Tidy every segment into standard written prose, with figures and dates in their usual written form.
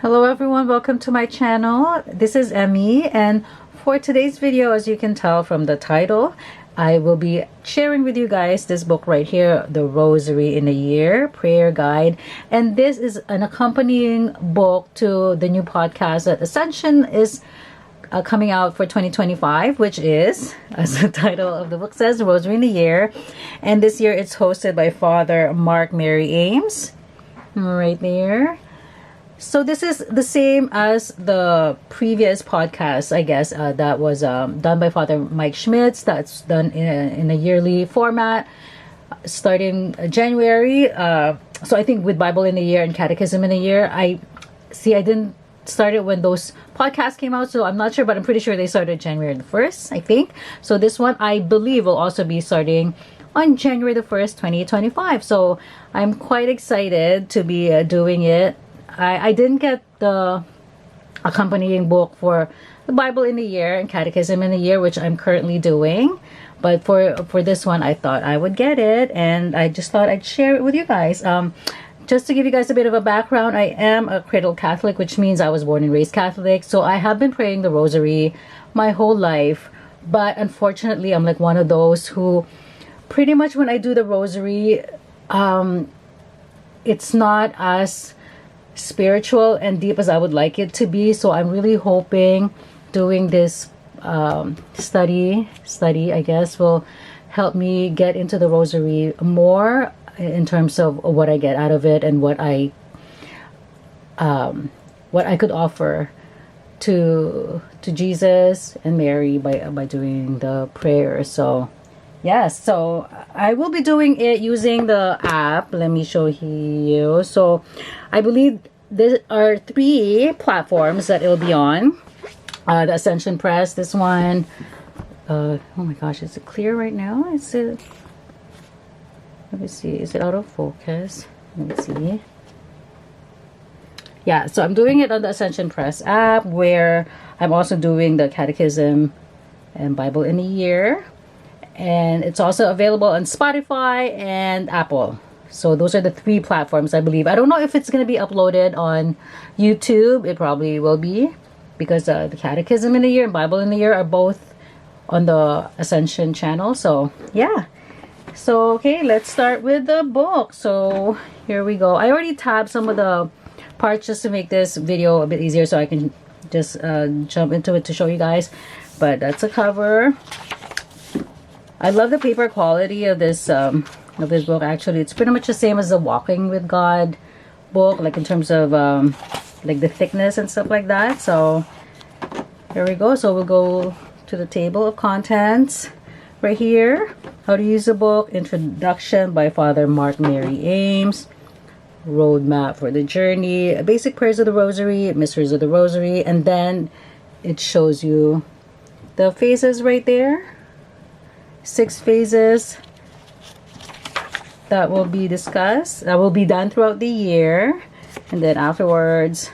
Hello everyone, welcome to my channel. This is Emmy, and for today's video, as you can tell from the title, I will be sharing with you guys this book right here, The Rosary in a Year Prayer Guide. And this is an accompanying book to the new podcast that Ascension is coming out for 2025, which is, as the title of the book says, Rosary in a Year. And this year it's hosted by Father Mark-Mary Ames, right there. So this is the same as the previous podcast, I guess, that was done by Father Mike Schmitz. That's done in a yearly format starting January. So I think with Bible in a Year and Catechism in a Year, I didn't start it when those podcasts came out, so I'm not sure, but I'm pretty sure they started January the 1st, I think. So this one, I believe, will also be starting on January the 1st, 2025. So I'm quite excited to be doing it. I didn't get the accompanying book for the Bible in a Year and Catechism in a Year, which I'm currently doing. But for this one, I thought I would get it, and I just thought I'd share it with you guys. Just to give you guys a bit of a background, I am a cradle Catholic, which means I was born and raised Catholic. So I have been praying the Rosary my whole life. But unfortunately, I'm like one of those who pretty much when I do the Rosary, it's not as spiritual and deep as I would like it to be. So I'm really hoping doing this study I guess will help me get into the Rosary more in terms of what I get out of it and what I could offer to Jesus and Mary by doing the prayer. So yes, so I will be doing it using the app. Let me show you. So I believe there are 3 platforms that it'll be on. The Ascension Press, this one. Oh my gosh, is it clear right now? Is it? Let me see. Is it out of focus? Let me see. Yeah, so I'm doing it on the Ascension Press app, where I'm also doing the Catechism and Bible in a Year. And it's also available on Spotify and Apple. So those are the 3 platforms, I believe. I don't know if it's going to be uploaded on YouTube. It probably will be, because the Catechism in a Year and Bible in a Year are both on the Ascension channel. So yeah. So okay, let's start with the book. So here we go. I already tabbed some of the parts just to make this video a bit easier, so I can just jump into it to show you guys. But that's a cover. I love the paper quality of this book. Actually, it's pretty much the same as the Walking with God book, like in terms of like the thickness and stuff like that. So here we go. So we'll go to the table of contents right here. How to use the book. Introduction by Father Mark-Mary Ames. Roadmap for the journey. Basic prayers of the Rosary. Mysteries of the Rosary. And then it shows you the phases right there. 6 phases that will be discussed, that will be done throughout the year. And then afterwards,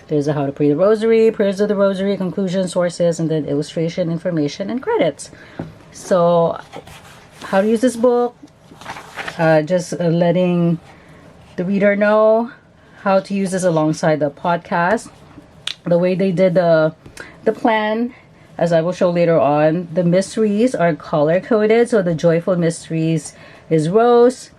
there's a how to pray the Rosary, prayers of the Rosary, conclusion, sources, and then illustration, information, and credits. So how to use this book, just letting the reader know how to use this alongside the podcast. The way they did the plan, as I will show later on, the mysteries are color-coded. So the joyful mysteries is rose,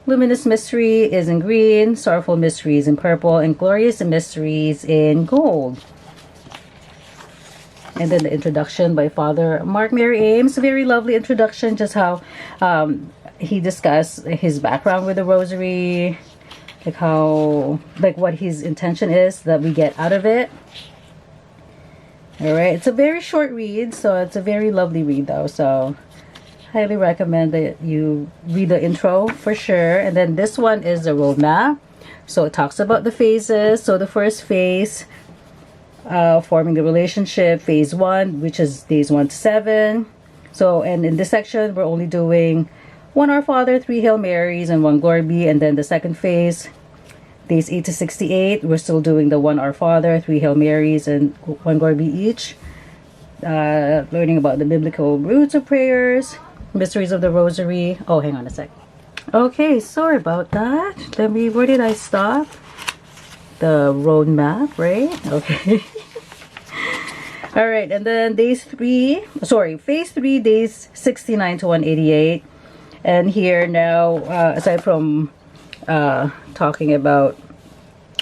luminous mystery is in green, sorrowful mysteries in purple, and glorious mysteries in gold. And then the introduction by Father Mark-Mary Ames. A very lovely introduction, just how he discussed his background with the Rosary, like what his intention is that we get out of it. Alright, it's a very short read, so it's a very lovely read though, so highly recommend that you read the intro for sure. And then this one is the roadmap. So it talks about the phases. So the first phase, forming the relationship, phase 1, which is days 1 to 7. So, and in this section, we're only doing 1 Our Father, 3 Hail Marys, and 1 Glory Be. And then the second phase, days 8 to 68, we're still doing the 1 Our Father, 3 Hail Marys, and 1 Glory Be each. Learning about the biblical roots of prayers, mysteries of the Rosary. Oh, hang on a sec. Okay, sorry about that. Where did I stop? the roadmap, right? Okay. All right, and then phase 3, days 69 to 188. And here now, aside from talking about,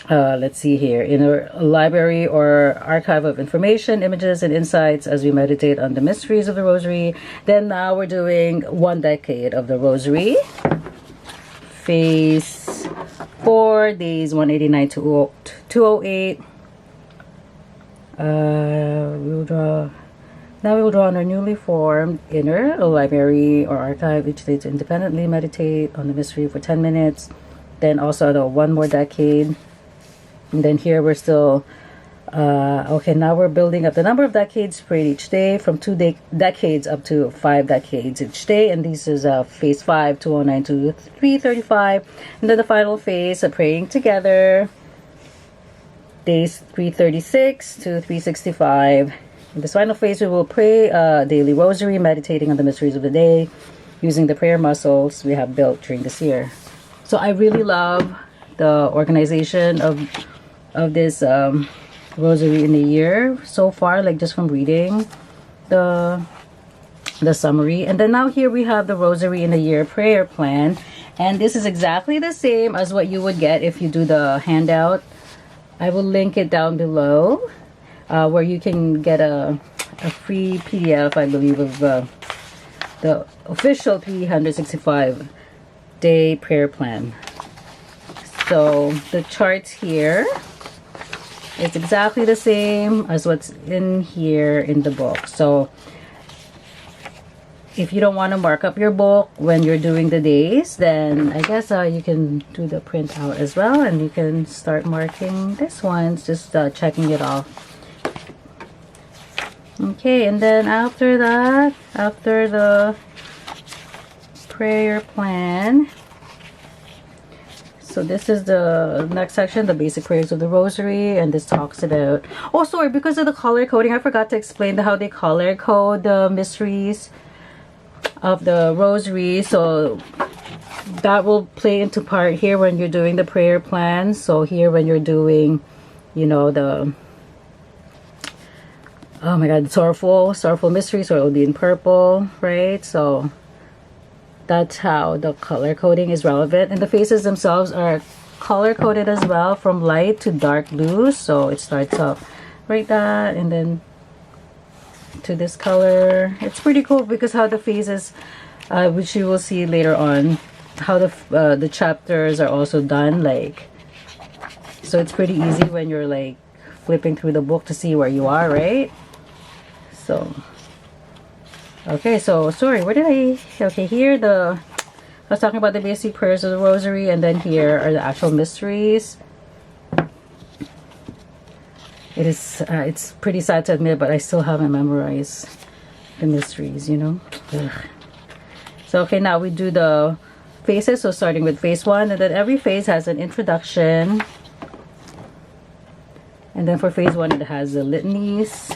let's see here, in a library or archive of information, images, and insights as we meditate on the mysteries of the Rosary. Then now we're doing 1 decade of the Rosary. Phase 4, days 189 to 208. We'll draw on our newly formed inner library or archive each day to independently meditate on the mystery for 10 minutes. Then also the 1 more decade. And then here we're still okay, now we're building up the number of decades prayed each day from 2 decades up to 5 decades each day. And this is phase 5, 209 to 335. And then the final phase of praying together, days 336 to 365. In this final phase, we will pray daily rosary, meditating on the mysteries of the day, using the prayer muscles we have built during this year. So I really love the organization of this Rosary in a Year so far, like just from reading the summary. And then now here we have the Rosary in a Year prayer plan, and this is exactly the same as what you would get if you do the handout. I will link it down below, where you can get a free PDF, I believe, of the official 365-day prayer plan. So the charts here is exactly the same as what's in here in the book. So if you don't want to mark up your book when you're doing the days, then I guess you can do the printout as well, and you can start marking this one, just checking it off. Okay, and then after that, after the prayer plan, so this is the next section, the basic prayers of the Rosary, and this talks about, oh sorry, because of the color coding, I forgot to explain how they color code the mysteries of the Rosary. So that will play into part here when you're doing the prayer plan. So here when you're doing, you know, the, oh my god, sorrowful mystery, so it will be in purple, right? So that's how the color coding is relevant. And the faces themselves are color coded as well, from light to dark blue. So it starts off like that, and then to this color. It's pretty cool because how the phases, which you will see later on, how the chapters are also done, like, so it's pretty easy when you're like flipping through the book to see where you are, right? So okay, so sorry, where did I, okay, here I was talking about the basic prayers of the Rosary, and then here are the actual mysteries. It is, it's pretty sad to admit, but I still haven't memorized the mysteries, you know. Ugh. So okay, now we do the phases. So starting with phase 1, and then every phase has an introduction. And then for phase 1, it has the litanies.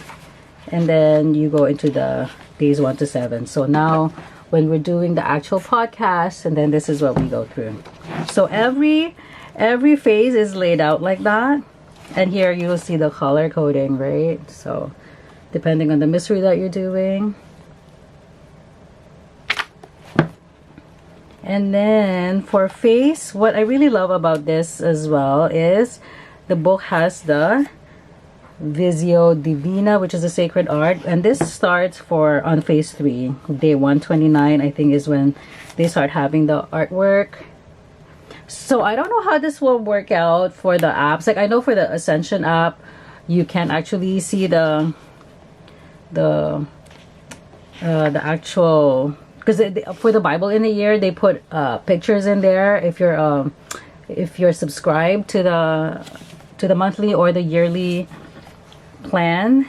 And then you go into the days 1 to 7. So now when we're doing the actual podcast, and then this is what we go through. So every phase is laid out like that. And here you will see the color coding, right? So depending on the mystery that you're doing. And then for phase, what I really love about this as well is the book has the Vio Divina, which is a sacred art, and this starts on phase 3, day 129, I think, is when they start having the artwork. So I don't know how this will work out for the apps. Like I know for the Ascension app, you can actually see the actual, because for the Bible in a Year, they put pictures in there if you're subscribed to the monthly or the yearly plan.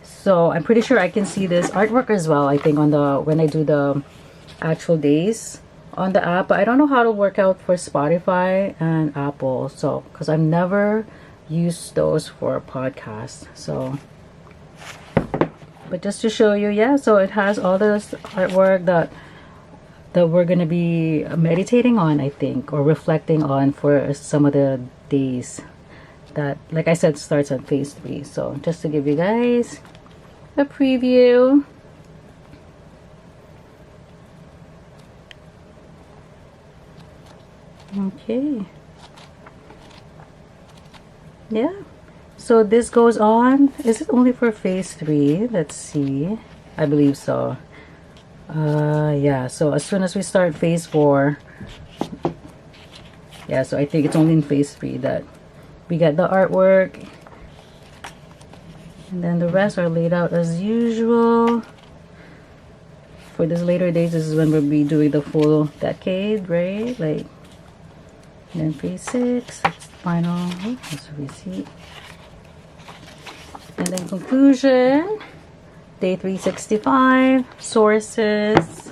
So I'm pretty sure I can see this artwork as well, I think, on when I do the actual days on the app. But I don't know how it'll work out for Spotify and Apple, so because I've never used those for a podcast. So but just to show you, yeah, so it has all this artwork that we're gonna be meditating on, I think, or reflecting on for some of the days that, like I said, starts on phase 3. So just to give you guys a preview. Okay. Yeah. So this goes on. Is it only for phase 3? Let's see. I believe so. Yeah. So as soon as we start phase 4, yeah. So I think it's only in phase 3 that we get the artwork, and then the rest are laid out as usual. For this later days, this is when we'll be doing the full decade, right? Like, and then phase 6, that's the final. Oh, that's a receipt. And then conclusion, day 365, sources,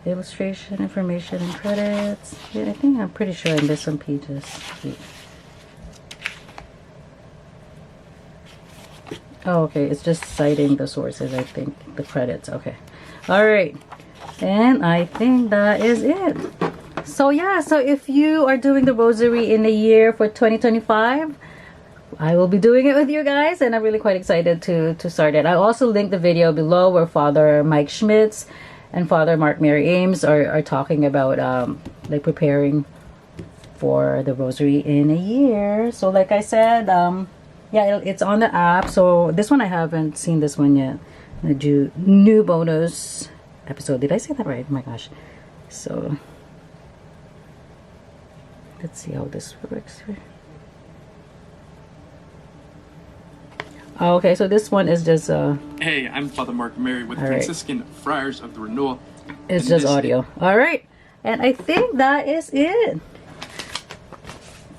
illustration, information, and credits. Yeah, I think I'm pretty sure I missed some pages. Wait. Oh, okay, it's just citing the sources, I think, the credits. Okay, all right, and I think that is it. So yeah, so if you are doing the Rosary in a Year for 2025, I will be doing it with you guys, and I'm really quite excited to start it. I'll also link the video below where Father Mike Schmitz and Father Mark-Mary Ames are talking about like preparing for the Rosary in a Year. So like I said, yeah, it's on the app. So this one I haven't seen this one yet. I'm gonna do new bonus episode. Did I say that right? Oh my gosh. So let's see how this works. Oh, okay, so this one is just Hey, I'm Father Mark-Mary with the right. Franciscan Friars of the Renewal. It's just audio. All right, and I think that is it.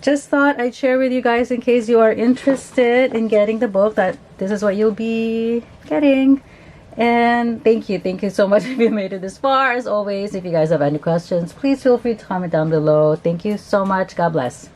Just thought I'd share with you guys in case you are interested in getting the book, that this is what you'll be getting. And thank you so much if you made it this far. As always, if you guys have any questions, please feel free to comment down below. Thank you so much. God bless.